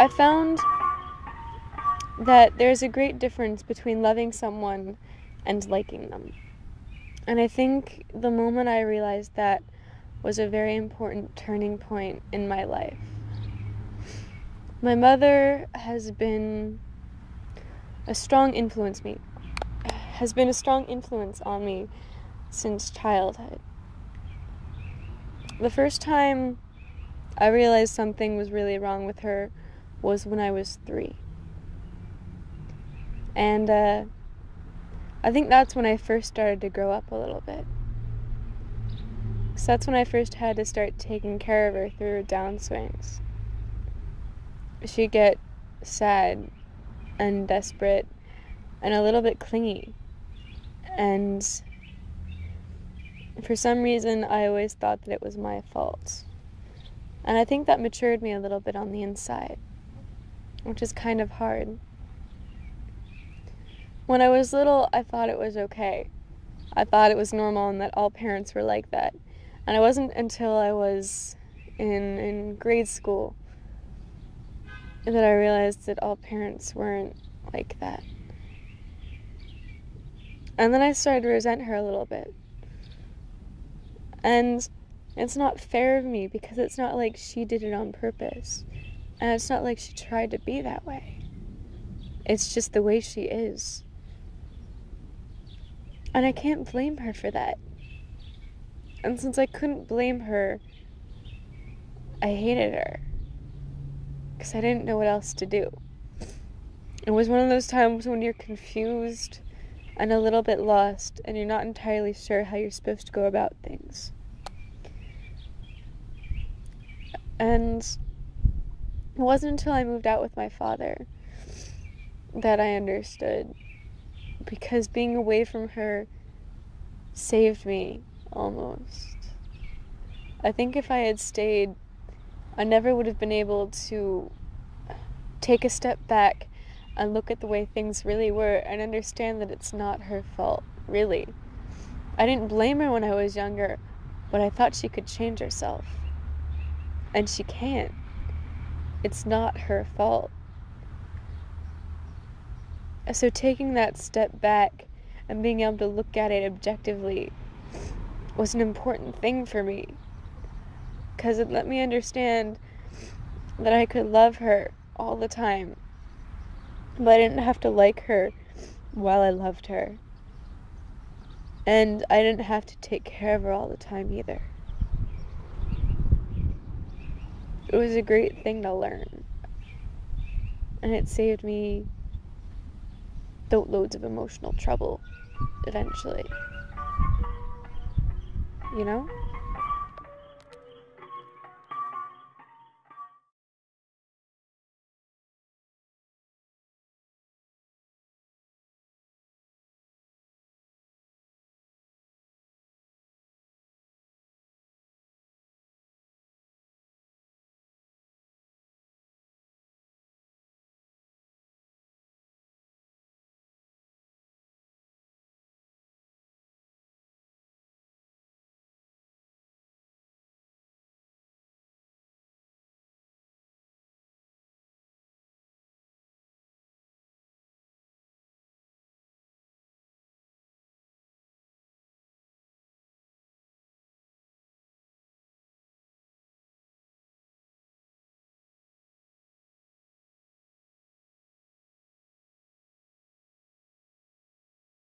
I found that there's a great difference between loving someone and liking them. And I think the moment I realized that was a very important turning point in my life. My mother has been a strong influence on me since childhood. The first time I realized something was really wrong with her was when I was 3. And I think that's when I first started to grow up a little bit. So that's when I first had to start taking care of her through her downswings. She'd get sad and desperate and a little bit clingy. And for some reason, I always thought that it was my fault. And I think that matured me a little bit on the inside, which is kind of hard. When I was little, I thought it was okay. I thought it was normal and that all parents were like that. And it wasn't until I was in grade school that I realized that all parents weren't like that. And then I started to resent her a little bit. And it's not fair of me because it's not like she did it on purpose. And it's not like she tried to be that way. It's just the way she is. And I can't blame her for that. And since I couldn't blame her, I hated her. Because I didn't know what else to do. It was one of those times when you're confused and a little bit lost and you're not entirely sure how you're supposed to go about things. And it wasn't until I moved out with my father that I understood. Because being away from her saved me, almost. I think if I had stayed, I never would have been able to take a step back and look at the way things really were and understand that it's not her fault, really. I didn't blame her when I was younger, but I thought she could change herself. And she can't. It's not her fault. So taking that step back and being able to look at it objectively was an important thing for me. Because it let me understand that I could love her all the time. But I didn't have to like her while I loved her. And I didn't have to take care of her all the time either. It was a great thing to learn. And it saved me loads of emotional trouble eventually. You know?